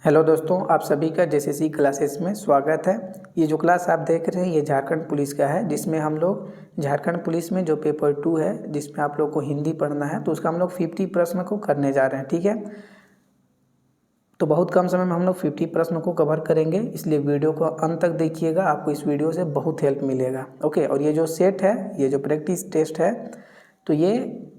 Hello दोस्तों, आप सभी का जेसीसी क्लासेस में स्वागत है। ये जो क्लास आप देख रहे हैं ये झारखंड पुलिस का है, जिसमें हम लोग झारखंड पुलिस में जो पेपर 2 है जिसमें आप लोग को हिंदी पढ़ना है, तो उसका हम लोग 50 प्रश्न को करने जा रहे हैं। ठीक है, तो बहुत कम समय में हम लोग 50 प्रश्न को कवर करेंगे, इसलिए वीडियो को अंत तक देखिएगा। आपको इस वीडियो से बहुत हेल्प मिलेगा। ओके, और ये जो सेट है, ये जो प्रैक्टिस टेस्ट है, तो ये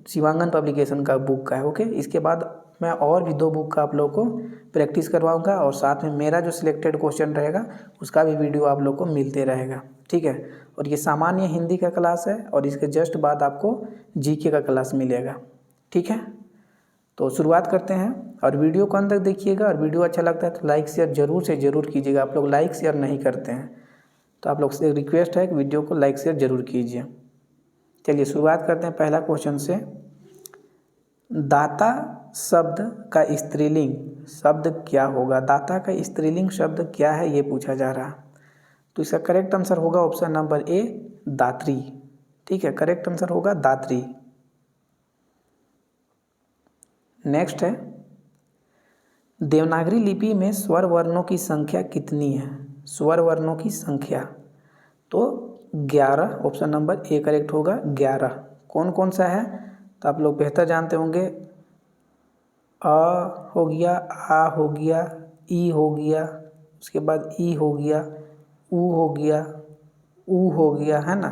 शिवांगन पब्लिकेशन का बुक का है। ओके, इसके बाद मैं और भी 2 बुक का आप लोग को प्रैक्टिस करवाऊंगा और साथ में मेरा जो सिलेक्टेड क्वेश्चन रहेगा उसका भी वीडियो आप लोग को मिलते रहेगा। ठीक है, और ये सामान्य हिंदी का क्लास है और इसके जस्ट बाद आपको जीके का क्लास मिलेगा। ठीक है, तो शुरुआत करते हैं और वीडियो को अंत तक देखिएगा। और वीडियो अच्छा लगता है तो लाइक शेयर जरूर से ज़रूर कीजिएगा। आप लोग लाइक शेयर नहीं करते हैं, तो आप लोग से रिक्वेस्ट है कि वीडियो को लाइक शेयर जरूर कीजिए। चलिए शुरुआत करते हैं पहला क्वेश्चन से। दाता शब्द का स्त्रीलिंग शब्द क्या होगा? दाता का स्त्रीलिंग शब्द क्या है, ये पूछा जा रहा है। तो इसका करेक्ट आंसर होगा ऑप्शन नंबर ए, दात्री। ठीक है, करेक्ट आंसर होगा दात्री। नेक्स्ट है, देवनागरी लिपि में स्वर वर्णों की संख्या कितनी है? स्वर वर्णों की संख्या तो 11, ऑप्शन नंबर ए करेक्ट होगा 11। कौन कौन सा है तो आप लोग बेहतर जानते होंगे। अ हो गया, आ हो गया, ई हो गया, उसके बाद ई हो गया, ऊ हो गया, ऊ हो गया, है ना,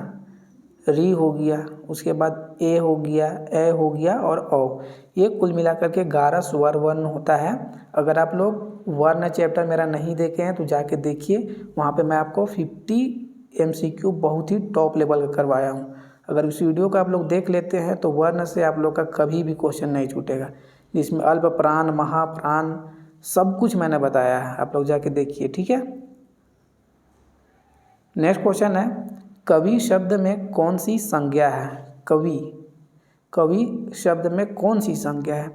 री हो गया, उसके बाद ए हो गया, ए हो गया और औ। ये कुल मिलाकर के 11 स्वर वर्ण होता है। अगर आप लोग वर्ण चैप्टर मेरा नहीं देखे हैं तो जाके देखिए, वहाँ पे मैं आपको 50 MCQ बहुत ही टॉप लेवल का करवाया हूँ। अगर उस वीडियो को आप लोग देख लेते हैं तो वर्ण से आप लोग का कभी भी क्वेश्चन नहीं छूटेगा, जिसमें अल्प प्राण, महाप्राण सब कुछ मैंने बताया है, आप लोग जाके देखिए। ठीक है, नेक्स्ट क्वेश्चन है, कवि शब्द में कौन सी संज्ञा है? कवि, कवि शब्द में कौन सी संज्ञा है?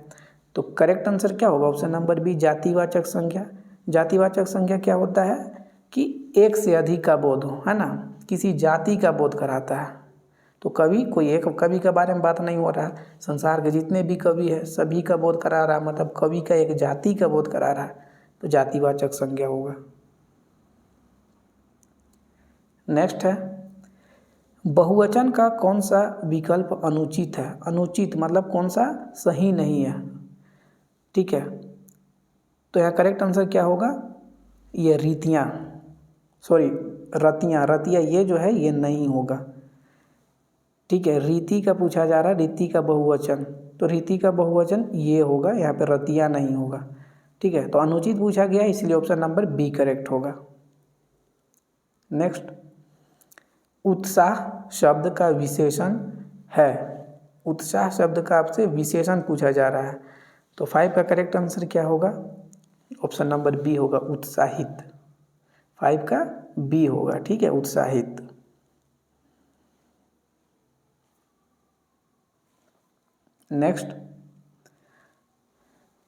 तो करेक्ट आंसर क्या होगा? ऑप्शन नंबर बी, जातिवाचक संज्ञा। जातिवाचक संज्ञा क्या होता है कि एक से अधिक का बोध हो, है ना, किसी जाति का बोध कराता है। तो कवि कोई एक कवि के बारे में बात नहीं हो रहा है, संसार के जितने भी कवि है सभी का बोध करा रहा है, मतलब कवि का एक जाति का बोध करा रहा है, तो जातिवाचक संज्ञा होगा। नेक्स्ट है, बहुवचन का कौन सा विकल्प अनुचित है? अनुचित मतलब कौन सा सही नहीं है। ठीक है, तो यहाँ करेक्ट आंसर क्या होगा? ये रीतियाँ, सॉरी रतियाँ, रतिया ये जो है ये नहीं होगा। ठीक है, रीति का पूछा जा रहा है, रीति का बहुवचन, तो रीति का बहुवचन ये होगा, यहाँ पे रतिया नहीं होगा। ठीक है, तो अनुचित पूछा गया इसलिए ऑप्शन नंबर बी करेक्ट होगा। नेक्स्ट, उत्साह शब्द का विशेषण है। उत्साह शब्द का आपसे विशेषण पूछा जा रहा है, तो 5 का करेक्ट आंसर क्या होगा? ऑप्शन नंबर बी होगा उत्साहित। 5 का बी होगा। ठीक है, उत्साहित। नेक्स्ट,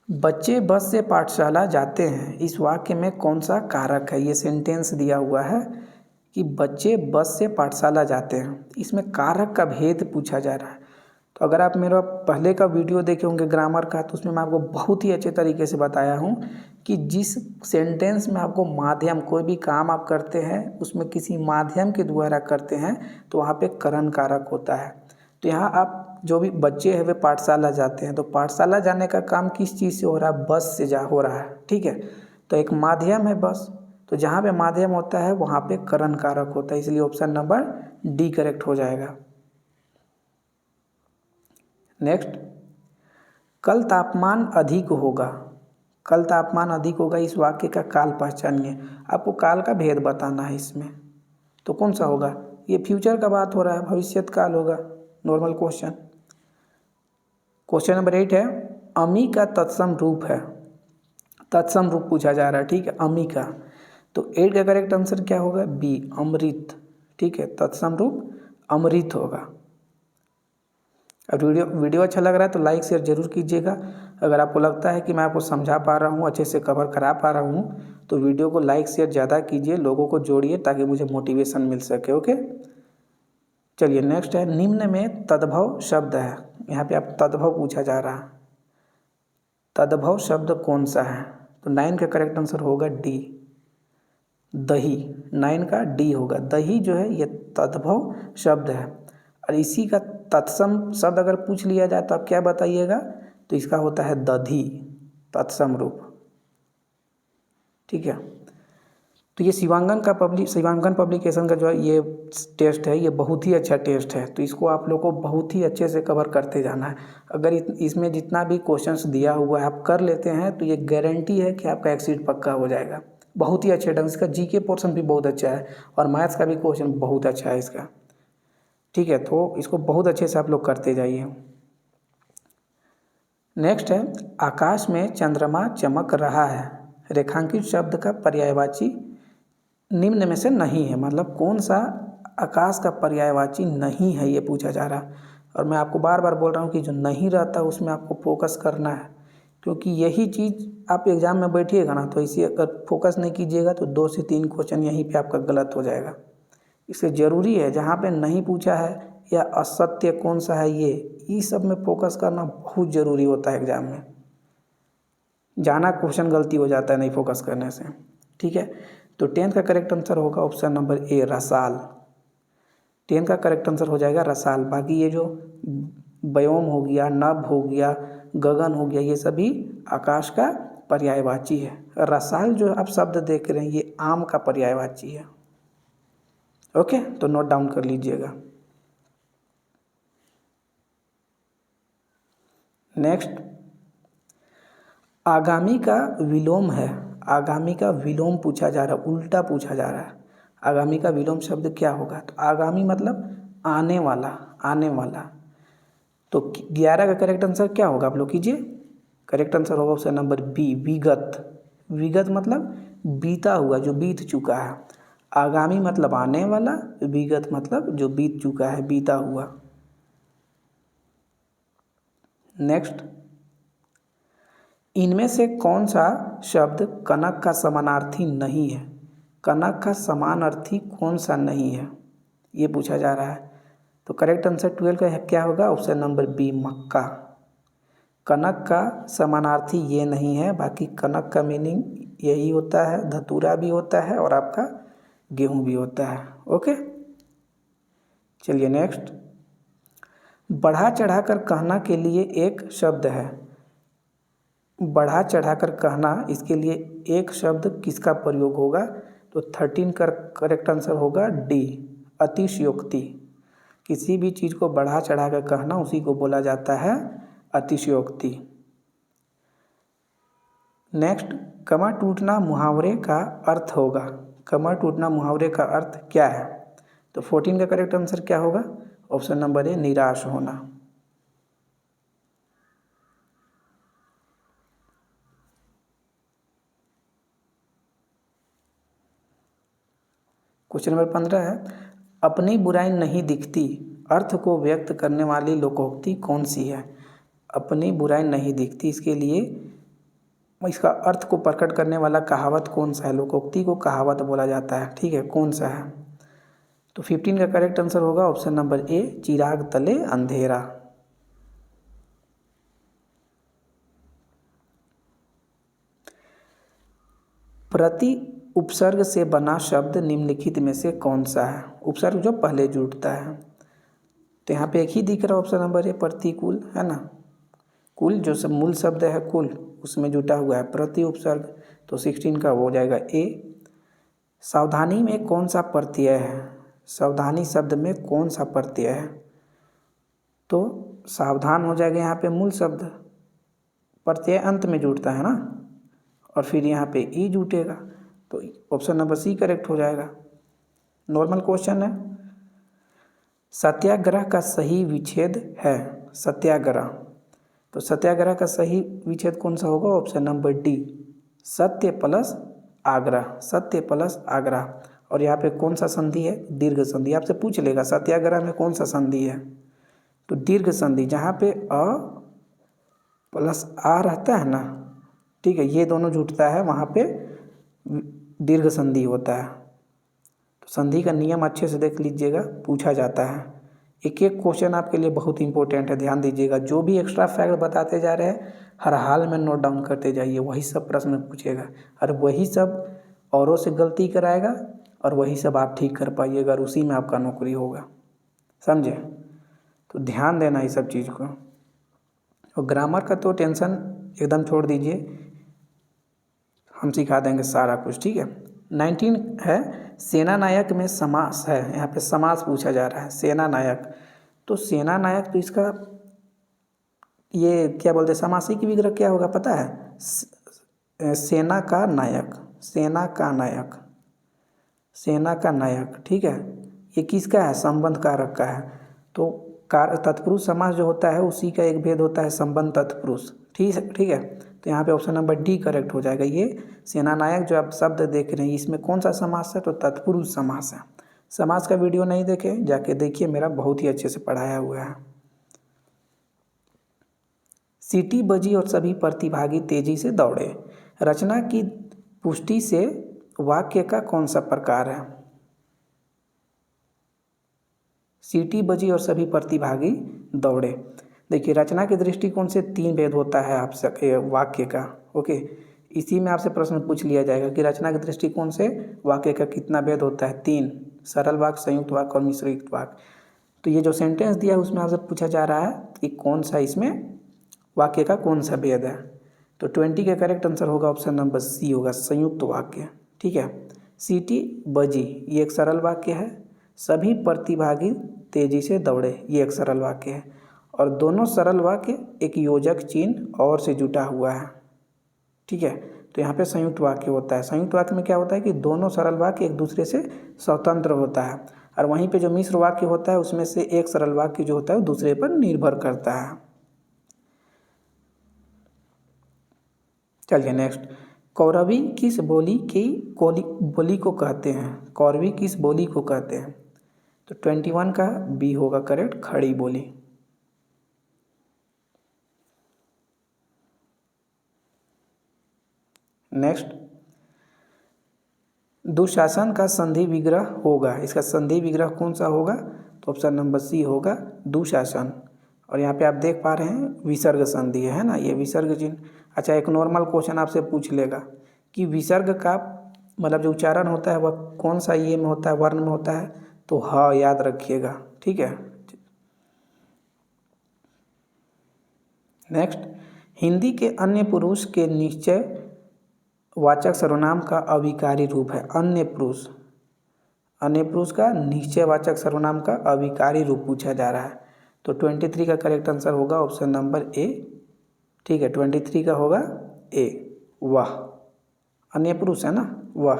बच्चे बस से पाठशाला जाते हैं, इस वाक्य में कौन सा कारक है? ये सेंटेंस दिया हुआ है कि बच्चे बस से पाठशाला जाते हैं, इसमें कारक का भेद पूछा जा रहा है। तो अगर आप मेरा पहले का वीडियो देखे होंगे ग्रामर का, तो उसमें मैं आपको बहुत ही अच्छे तरीके से बताया हूँ कि जिस सेंटेंस में आपको माध्यम, कोई भी काम आप करते हैं उसमें किसी माध्यम के द्वारा करते हैं तो वहाँ पे करण कारक होता है। तो यहाँ आप जो भी बच्चे हैं वे पाठशाला जाते हैं, तो पाठशाला जाने का काम किस चीज़ से हो रहा है? बस से हो रहा है। ठीक है, तो एक माध्यम है बस, तो जहाँ पे माध्यम होता है वहाँ पे करण कारक होता है, इसलिए ऑप्शन नंबर डी करेक्ट हो जाएगा। नेक्स्ट, कल तापमान अधिक होगा, कल तापमान अधिक होगा, इस वाक्य का काल पहचानिए। आपको काल का भेद बताना है इसमें, तो कौन सा होगा? ये फ्यूचर का बात हो रहा है, भविष्यत काल होगा। Normal question. क्वेश्चन नंबर 8 है, अमी का तत्सम रूप है, तत्सम रूप पूछा जा रहा है। ठीक है, अमी का, तो 8 का करेक्ट आंसर क्या होगा? बी, अमृत। ठीक है, तत्सम रूप अमृत होगा। अब वीडियो अच्छा लग रहा है तो लाइक शेयर जरूर कीजिएगा। अगर आपको लगता है कि मैं आपको समझा पा रहा हूँ, अच्छे से कवर करा पा रहा हूँ, तो वीडियो को लाइक शेयर ज़्यादा कीजिए, लोगों को जोड़िए ताकि मुझे मोटिवेशन मिल सके। ओके, चलिए नेक्स्ट है, निम्न में तद्भव शब्द है, यहाँ पे आप तद्भव पूछा जा रहा है, तद्भव शब्द कौन सा है? तो 9 का करेक्ट आंसर होगा डी, दही। 9 का डी होगा। दही जो है ये तद्भव शब्द है और इसी का तत्सम शब्द अगर पूछ लिया जाए तो आप क्या बताइएगा, तो इसका होता है दधी, तत्सम रूप। ठीक है, तो ये शिवांगन पब्लिकेशन का जो है ये टेस्ट है, ये बहुत ही अच्छा टेस्ट है। तो इसको आप लोग को बहुत ही अच्छे से कवर करते जाना है। अगर इसमें जितना भी क्वेश्चंस दिया हुआ है आप कर लेते हैं तो ये गारंटी है कि आपका एक्सीड पक्का हो जाएगा। बहुत ही अच्छे ढंग से। इसका जीके पोर्शन भी बहुत अच्छा है और मैथ्स का भी क्वेश्चन बहुत अच्छा है इसका। ठीक है, तो इसको बहुत अच्छे से आप लोग करते जाइए। नेक्स्ट है, आकाश में चंद्रमा चमक रहा है, रेखांकित शब्द का पर्यायवाची निम्न में से नहीं है। मतलब कौन सा आकाश का पर्यायवाची नहीं है, ये पूछा जा रहा है। और मैं आपको बार बार बोल रहा हूँ कि जो नहीं रहता उसमें आपको फोकस करना है, क्योंकि यही चीज़ आप एग्ज़ाम में बैठिएगा ना तो इसी अगर फोकस नहीं कीजिएगा तो 2 से 3 क्वेश्चन यहीं पे आपका गलत हो जाएगा। इससे ज़रूरी है जहाँ पे नहीं पूछा है या असत्य कौन सा है ये सब में फोकस करना बहुत ज़रूरी होता है एग्ज़ाम में। जाना क्वेश्चन गलती हो जाता है नहीं फोकस करने से। ठीक है, तो 10 का करेक्ट आंसर होगा ऑप्शन नंबर ए, रसाल। 10 का करेक्ट आंसर हो जाएगा रसाल। बाकी ये जो व्योम हो गया, नभ हो गया, गगन हो गया, ये सभी आकाश का पर्यायवाची है। रसाल जो आप शब्द देख रहे हैं ये आम का पर्यायवाची है। ओके, तो नोट डाउन कर लीजिएगा। नेक्स्ट, आगामी का विलोम है। आगामी का विलोम पूछा जा रहा है, उल्टा पूछा जा रहा है। आगामी का विलोम शब्द क्या होगा, तो आगामी मतलब आने वाला, आने वाला। तो 11 का करेक्ट आंसर क्या होगा, आप लोग कीजिए। करेक्ट आंसर होगा ऑप्शन नंबर बी, विगत। विगत मतलब बीता हुआ, जो बीत चुका है। आगामी मतलब आने वाला, विगत मतलब जो बीत चुका है, बीता हुआ। नेक्स्ट, इनमें से कौन सा शब्द कनक का समानार्थी नहीं है। कनक का समानार्थी कौन सा नहीं है, ये पूछा जा रहा है। तो करेक्ट आंसर 12 का क्या होगा, ऑप्शन नंबर बी, मक्का। कनक का समानार्थी ये नहीं है। बाकी कनक का मीनिंग यही होता है, धतूरा भी होता है और आपका गेहूं भी होता है। ओके, चलिए नेक्स्ट, बढ़ा चढ़ाकर कहना के लिए एक शब्द है। बढ़ा चढ़ाकर कहना, इसके लिए एक शब्द किसका प्रयोग होगा, तो 13 का करेक्ट आंसर होगा डी, अतिशयोक्ति। किसी भी चीज़ को बढ़ा चढ़ाकर कहना उसी को बोला जाता है अतिशयोक्ति। नेक्स्ट, कमर टूटना मुहावरे का अर्थ होगा। कमर टूटना मुहावरे का अर्थ क्या है, तो 14 का करेक्ट आंसर क्या होगा, ऑप्शन नंबर ए, निराश होना। क्वेश्चन नंबर 15 है, अपनी बुराई नहीं दिखती अर्थ को व्यक्त करने वाली लोकोक्ति कौन सी है। अपनी बुराई नहीं दिखती, इसके लिए इसका अर्थ को प्रकट करने वाला कहावत कौन सा है। लोकोक्ति को कहावत बोला जाता है। ठीक है, कौन सा है, तो 15 का करेक्ट आंसर होगा ऑप्शन नंबर ए, चिराग तले अंधेरा। प्रति उपसर्ग से बना शब्द निम्नलिखित में से कौन सा है। उपसर्ग जो पहले जुड़ता है, तो यहाँ पे एक ही दिख रहा है ऑप्शन नंबर ए, प्रतिकूल, है ना। कुल जो सब मूल शब्द है कुल, उसमें जुटा हुआ है प्रति उपसर्ग, तो 16 का वो हो जाएगा ए। सावधानी में कौन सा प्रत्यय है। सावधानी शब्द में कौन सा प्रत्यय है, तो सावधान हो जाएगा यहाँ पे मूल शब्द, प्रत्यय अंत में जुड़ता है ना, और फिर यहाँ पे ई जुटेगा, तो ऑप्शन नंबर सी करेक्ट हो जाएगा। नॉर्मल क्वेश्चन है। सत्याग्रह का सही विच्छेद है। सत्याग्रह, तो सत्याग्रह का सही विच्छेद कौन सा होगा, ऑप्शन नंबर डी, सत्य प्लस आग्रह। सत्य प्लस आग्रह, और यहाँ पे कौन सा संधि है, दीर्घ संधि। आपसे पूछ लेगा सत्याग्रह में कौन सा संधि है, तो दीर्घ संधि, जहाँ पे अ प्लस आ रहता है ना, ठीक है, ये दोनों जुटता है वहाँ पे दीर्घ संधि होता है। तो संधि का नियम अच्छे से देख लीजिएगा, पूछा जाता है। एक एक क्वेश्चन आपके लिए बहुत इंपॉर्टेंट है, ध्यान दीजिएगा। जो भी एक्स्ट्रा फैक्ट बताते जा रहे हैं हर हाल में नोट डाउन करते जाइए, वही सब प्रश्न पूछेगा और वही सब औरों से गलती कराएगा और वही सब आप ठीक कर पाइएगा और उसी में आपका नौकरी होगा, समझे। तो ध्यान देना इस सब चीज़ को। और ग्रामर का तो टेंशन एकदम छोड़ दीजिए, हम सिखा देंगे सारा कुछ, ठीक है। 19 है सेना नायक में समास है, यहाँ पे समास पूछा जा रहा है सेना नायक। तो सेना नायक तो इसका ये क्या बोलते हैं, समासिक विग्रह क्या होगा पता है, सेना का नायक, सेना का नायक, सेना का नायक, ठीक है। ये किसका है, संबंध कारक का है। तो कार तत्पुरुष समास जो होता है उसी का एक भेद होता है संबंध तत्पुरुष, ठीक है। तो यहाँ पे ऑप्शन नंबर डी करेक्ट हो जाएगा। ये सेना नायक जो आप शब्द देख रहे हैं इसमें कौन सा समास है, तो तत्पुरुष समास है। समास का वीडियो नहीं देखे जाके देखिए, मेरा बहुत ही अच्छे से पढ़ाया हुआ है। सीटी बजी और सभी प्रतिभागी तेजी से दौड़े, रचना की पुष्टि से वाक्य का कौन सा प्रकार है। सीटी बजी और सभी प्रतिभागी दौड़े, देखिए रचना के दृष्टिकोण से 3 भेद होता है आप वाक्य का, ओके। इसी में आपसे प्रश्न पूछ लिया जाएगा कि रचना के दृष्टिकोण से वाक्य का कितना भेद होता है, 3, सरल वाक्य, संयुक्त वाक्य और मिश्रित वाक्य। तो ये जो सेंटेंस दिया है उसमें आपसे पूछा जा रहा है कि कौन सा इसमें वाक्य का कौन सा भेद है। तो 20 का करेक्ट आंसर होगा ऑप्शन नंबर सी होगा, संयुक्त वाक्य, ठीक है। सीटी बजी ये एक सरल वाक्य है, सभी प्रतिभागी तेजी से दौड़े ये एक सरल वाक्य है, और दोनों सरल वाक्य एक योजक चिन्ह और से जुटा हुआ है, ठीक है। तो यहाँ पे संयुक्त वाक्य होता है। संयुक्त वाक्य में क्या होता है कि दोनों सरल वाक्य एक दूसरे से स्वतंत्र होता है, और वहीं पे जो मिश्र वाक्य होता है उसमें से एक सरल वाक्य जो होता है वो दूसरे पर निर्भर करता है। चलिए नेक्स्ट, कौरवी किस बोली को कहते हैं, कौरवी किस बोली को कहते हैं। तो 21 का बी होगा करेक्ट, खड़ी बोली। नेक्स्ट, दुशासन का संधि विग्रह होगा, इसका संधि विग्रह कौन सा होगा, तो ऑप्शन नंबर सी होगा दुशासन। और यहाँ पे आप देख पा रहे हैं विसर्ग संधि है ना, ये विसर्ग चिन्ह। अच्छा, एक नॉर्मल क्वेश्चन आपसे पूछ लेगा कि विसर्ग का मतलब जो उच्चारण होता है वह कौन सा ये में होता है, वर्ण में होता है, तो हाँ याद रखिएगा, ठीक है। नेक्स्ट, हिंदी के अन्य पुरुष के निश्चय वाचक सर्वनाम का अविकारी रूप है, अन्य पुरुष, अन्य पुरुष का निश्चयवाचक सर्वनाम का अविकारी रूप पूछा जा रहा है। तो 23 का करेक्ट आंसर होगा ऑप्शन नंबर ए, ठीक है। 23 का होगा ए, वाह, अन्य पुरुष है ना, वाह।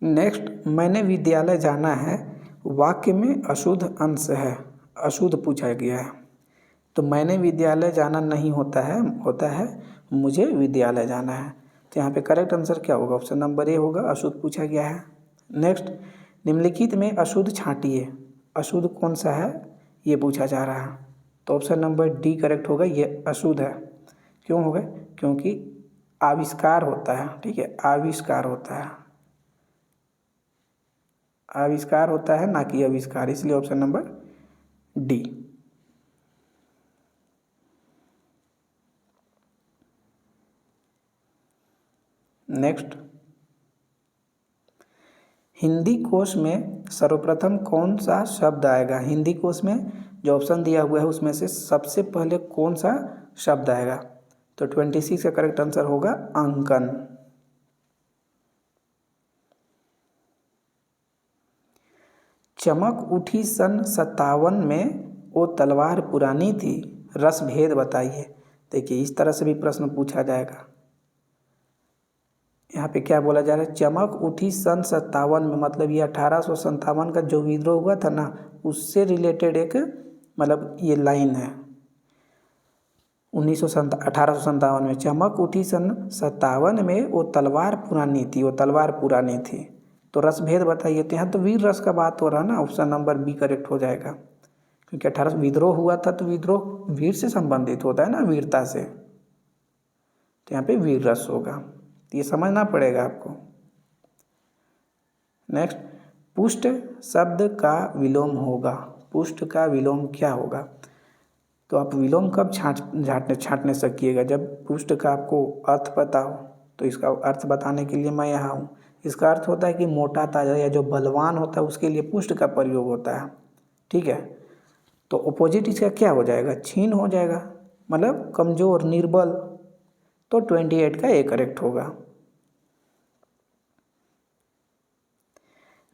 नेक्स्ट, मैंने विद्यालय जाना है, वाक्य में अशुद्ध अंश है, अशुद्ध पूछा गया है। तो मैंने विद्यालय जाना नहीं होता है, होता है मुझे विद्यालय जाना है। तो यहाँ पे करेक्ट आंसर क्या होगा, ऑप्शन नंबर ए होगा, अशुद्ध पूछा गया है। नेक्स्ट, निम्नलिखित में अशुद्ध छांटिए, अशुद्ध कौन सा है ये पूछा जा रहा है। तो ऑप्शन नंबर डी करेक्ट होगा, ये अशुद्ध है। क्यों होगा, क्योंकि आविष्कार होता है, ठीक है, आविष्कार होता है, आविष्कार होता है ना कि आविष्कार, इसलिए option number D. Next, Hindi कोश में सर्वप्रथम कौन सा शब्द आएगा, हिंदी कोश में जो ऑप्शन दिया हुआ है उसमें से सबसे पहले कौन सा शब्द आएगा। तो 26 का करेक्ट आंसर होगा अंकन। चमक उठी सन 57 में वो तलवार पुरानी थी, रस भेद बताइए। देखिए इस तरह से भी प्रश्न पूछा जाएगा। यहाँ पे क्या बोला जा रहा है, चमक उठी सन 57 में, मतलब ये 1857 का जो विद्रोह हुआ था ना उससे रिलेटेड एक मतलब ये लाइन है। 1857 में चमक उठी सन 57 में वो तलवार पुरानी थी, वो तलवार पुरानी थी। तो रस भेद बताइए, तो यहाँ तो वीर रस का बात हो रहा है ना, ऑप्शन नंबर बी करेक्ट हो जाएगा। क्योंकि 18 विद्रोह हुआ था तो विद्रोह वीर से संबंधित होता है ना, वीरता से, तो यहाँ पे वीर रस होगा, ये समझना पड़ेगा आपको। नेक्स्ट, पुष्ट शब्द का विलोम होगा। पुष्ट का विलोम क्या होगा? तो आप विलोम कब छांटने सकिएगा? जब पुष्ट का आपको अर्थ पता हो। तो इसका अर्थ बताने के लिए मैं यहाँ हूँ। इसका अर्थ होता है कि मोटा ताजा या जो बलवान होता है उसके लिए पुष्ट का प्रयोग होता है। ठीक है, तो अपोजिट इसका क्या हो जाएगा? क्षीण हो जाएगा, मतलब कमजोर, निर्बल। तो 28 का ए करेक्ट होगा।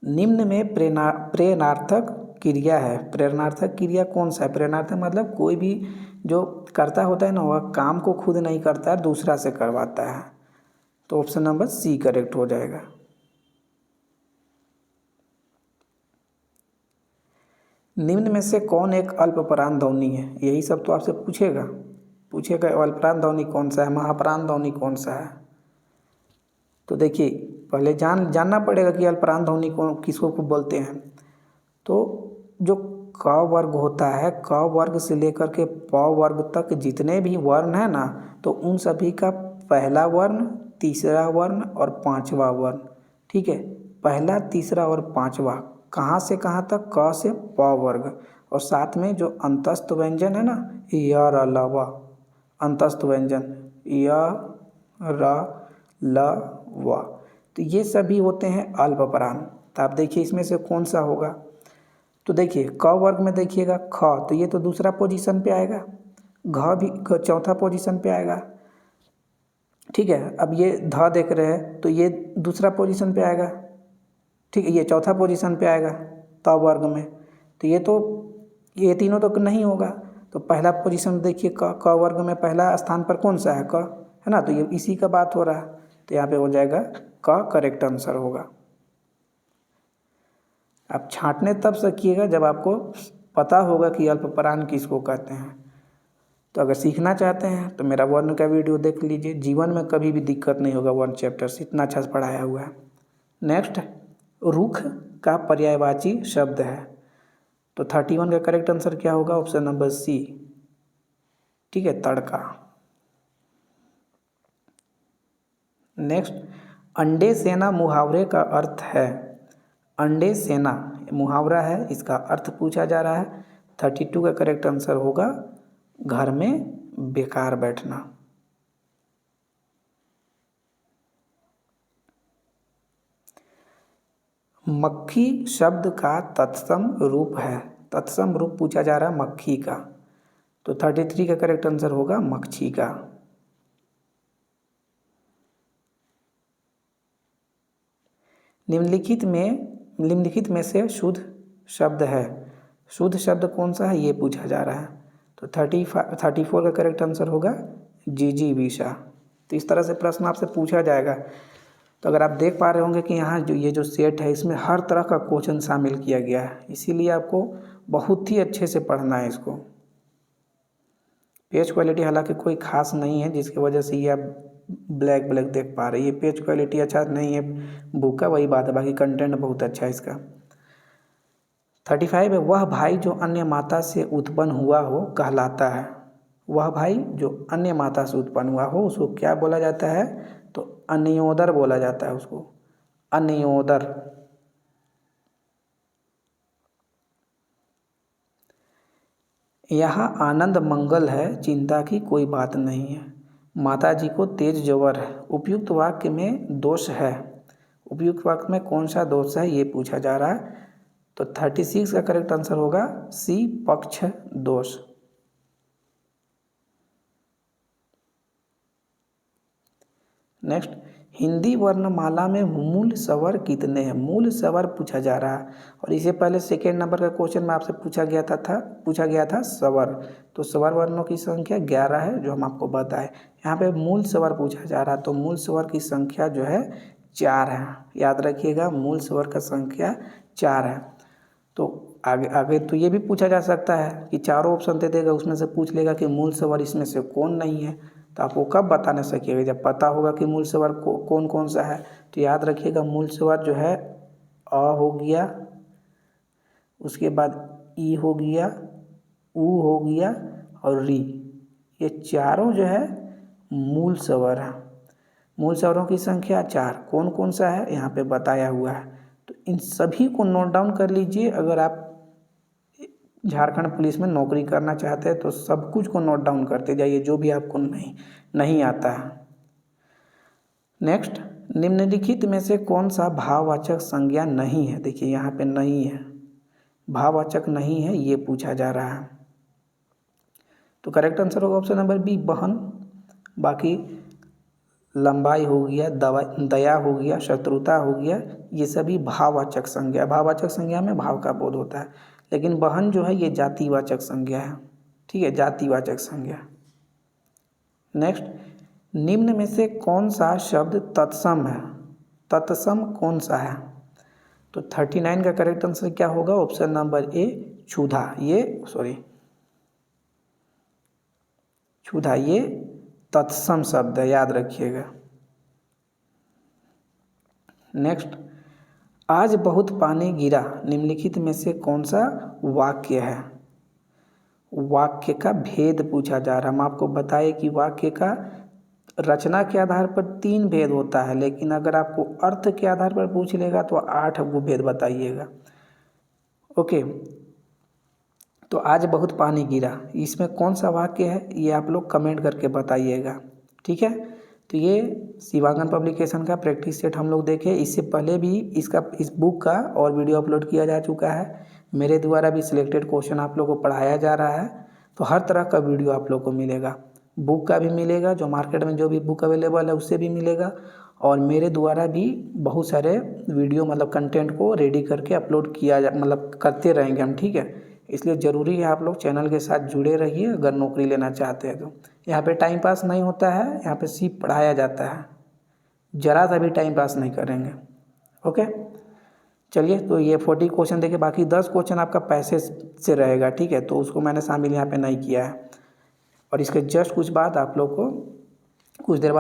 निम्न में प्रेरणार्थक क्रिया है। प्रेरणार्थक क्रिया कौन सा है? प्रेरणार्थक मतलब कोई भी जो करता होता है ना, वह काम को खुद नहीं करता है, दूसरा से करवाता है। तो ऑप्शन नंबर सी करेक्ट हो जाएगा। निम्न में से कौन एक अल्पप्राण ध्वनि है? यही सब तो आपसे पूछेगा। अल्पप्राण ध्वनि कौन सा है, महाप्राण ध्वनि कौन सा है? तो देखिए, पहले जानना पड़ेगा कि अल्पप्राण ध्वनि को किसको को बोलते हैं। तो जो क वर्ग होता है, क वर्ग से लेकर के प वर्ग तक जितने भी वर्ण है ना, तो उन सभी का पहला वर्ण, तीसरा वर्ण और पांचवा वर्ण। ठीक है, पहला, तीसरा और पांचवा कहाँ से कहाँ तक? क से प वर्ग। और साथ में जो अंतस्थ व्यंजन है ना, य र ल व, अंतस्थ व्यंजन य र ल व, तो ये सभी होते हैं अल्पप्राण। तो आप देखिए इसमें से कौन सा होगा। तो देखिए क वर्ग में देखिएगा ख, तो ये तो दूसरा पोजीशन पे आएगा। घ भी चौथा पोजीशन पे आएगा। ठीक है, अब ये ध देख रहे हैं तो ये दूसरा पोजीशन पे आएगा। ठीक है, ये चौथा पोजीशन पे आएगा त वर्ग में। तो ये तीनों तो नहीं होगा। तो पहला पोजीशन देखिए, क वर्ग में पहला स्थान पर कौन सा है? क है ना, तो ये इसी का बात हो रहा है। तो यहाँ पे हो जाएगा क करेक्ट आंसर होगा। आप छांटने तब सकिएगा जब आपको पता होगा कि अल्पप्राण किसको कहते हैं। तो अगर सीखना चाहते हैं तो मेरा वर्ण का वीडियो देख लीजिए। जीवन में कभी भी दिक्कत नहीं होगा, वर्ण चैप्टर से इतना अच्छा से पढ़ाया हुआ है। नेक्स्ट, रुख का पर्यायवाची शब्द है। तो 31 का करेक्ट आंसर क्या होगा? Option number C. ठीक है, तड़का। नेक्स्ट, अंडे सेना मुहावरे का अर्थ है। अंडे सेना मुहावरा है, इसका अर्थ पूछा जा रहा है। 32 का करेक्ट आंसर होगा घर में बेकार बैठना। मक्खी शब्द का तत्सम रूप है। तत्सम रूप पूछा जा रहा है मक्खी का। तो 33 का करेक्ट आंसर होगा मक्षी का। निम्नलिखित में से शुद्ध शब्द है। शुद्ध शब्द कौन सा है, ये पूछा जा रहा है। तो 34 का करेक्ट आंसर होगा जिजीविषा। तो इस तरह से प्रश्न आपसे पूछा जाएगा। तो अगर आप देख पा रहे होंगे कि यहाँ ये जो सेट है इसमें हर तरह का क्वेश्चन शामिल किया गया है, इसीलिए आपको बहुत ही अच्छे से पढ़ना है इसको। पेज क्वालिटी हालांकि कोई खास नहीं है, जिसकी वजह से ये आप ब्लैक देख पा रहे हैं। ये पेज क्वालिटी अच्छा नहीं है बुक का, वही बात है, बाकी कंटेंट बहुत अच्छा है इसका। 35 है, वह भाई जो अन्य माता से उत्पन्न हुआ हो कहलाता है। वह भाई जो अन्य माता से उत्पन्न हुआ हो उसको क्या बोला जाता है? तो अन्योदर बोला जाता है उसको, अन्योदर। यहाँ आनंद मंगल है, चिंता की कोई बात नहीं है। माता जी को तेज ज्वर है। उपयुक्त वाक्य में दोष है। उपयुक्त वाक्य में कौन सा दोष है ये पूछा जा रहा है। तो 36 का करेक्ट आंसर होगा सी, पक्ष दोष। नेक्स्ट, हिंदी वर्णमाला में मूल स्वर कितने हैं? मूल स्वर पूछा जा रहा है। और इससे पहले सेकेंड नंबर का क्वेश्चन में आपसे पूछा गया था स्वर। तो स्वर वर्णों की संख्या 11 है, जो हम आपको बताए। यहाँ पे मूल स्वर पूछा जा रहा है, तो मूल स्वर की संख्या जो है 4 है। याद रखिएगा, मूल स्वर का संख्या 4 है। तो आगे तो ये भी पूछा जा सकता है कि चारों ऑप्शन दे देगा, उसमें से पूछ लेगा कि मूल स्वर इसमें से कौन नहीं है। तो आपको कब बता नहीं सकिएगा? जब पता होगा कि मूल स्वर कौन कौन सा है। तो याद रखिएगा, मूल स्वर जो है अ हो गया, उसके बाद ई हो गया, ऊ हो गया और री। ये चारों जो है मूल स्वर है। मूल स्वरों की संख्या 4 कौन कौन सा है यहाँ पे बताया हुआ है। तो इन सभी को नोट डाउन कर लीजिए। अगर आप झारखंड पुलिस में नौकरी करना चाहते हैं तो सब कुछ को नोट डाउन करते जाइए, जो भी आपको नहीं आता है। नेक्स्ट, निम्नलिखित में से कौन सा भाववाचक संज्ञा नहीं है? देखिए यहाँ पे नहीं है, भाववाचक नहीं है, ये पूछा जा रहा है। तो करेक्ट आंसर होगा ऑप्शन नंबर बी, बहन। बाकी लंबाई हो गया, दया हो गया, शत्रुता हो गया, ये सभी भाववाचक संज्ञा। भाववाचक संज्ञा में भाव का बोध होता है, लेकिन बहन जो है ये जातिवाचक संज्ञा है। ठीक है, जातिवाचक संज्ञा। नेक्स्ट, निम्न में से कौन सा शब्द तत्सम है? तत्सम कौन सा है? तो 39 का करेक्ट आंसर क्या होगा? ऑप्शन नंबर ए, क्षुधा। क्षुधा ये तत्सम शब्द है, याद रखिएगा। नेक्स्ट, आज बहुत पानी गिरा, निम्नलिखित में से कौन सा वाक्य है? वाक्य का भेद पूछा जा रहा है। हम आपको बताए कि वाक्य का रचना के आधार पर 3 भेद होता है, लेकिन अगर आपको अर्थ के आधार पर पूछ लेगा तो 8 वो भेद बताइएगा। ओके, तो आज बहुत पानी गिरा, इसमें कौन सा वाक्य है ये आप लोग कमेंट करके बताइएगा। ठीक है, तो ये शिवांगन पब्लिकेशन का प्रैक्टिस सेट हम लोग देखे। इससे पहले भी इस बुक का और वीडियो अपलोड किया जा चुका है। मेरे द्वारा भी सिलेक्टेड क्वेश्चन आप लोग को पढ़ाया जा रहा है। तो हर तरह का वीडियो आप लोग को मिलेगा, बुक का भी मिलेगा, जो मार्केट में जो भी बुक अवेलेबल है उससे भी मिलेगा, और मेरे द्वारा भी बहुत सारे वीडियो मतलब कंटेंट को रेडी करके अपलोड करते रहेंगे हम। ठीक है, इसलिए ज़रूरी है आप लोग चैनल के साथ जुड़े रहिए अगर नौकरी लेना चाहते हैं तो। यहाँ पे टाइम पास नहीं होता है, यहाँ पे सिर्फ पढ़ाया जाता है, ज़रा सा भी टाइम पास नहीं करेंगे। ओके, चलिए, तो ये 40 क्वेश्चन देखिए, बाकी 10 क्वेश्चन आपका पैसे से रहेगा। ठीक है, तो उसको मैंने शामिल यहाँ पे नहीं किया है। और इसके जस्ट कुछ देर बाद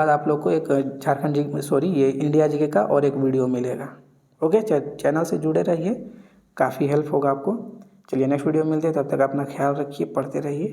आप लोग को एक ये इंडिया जीके का और एक वीडियो मिलेगा। ओके, चैनल से जुड़े रहिए, काफ़ी हेल्प होगा आपको। चलिए नेक्स्ट वीडियो में मिलते हैं, तब तक अपना ख्याल रखिए, पढ़ते रहिए।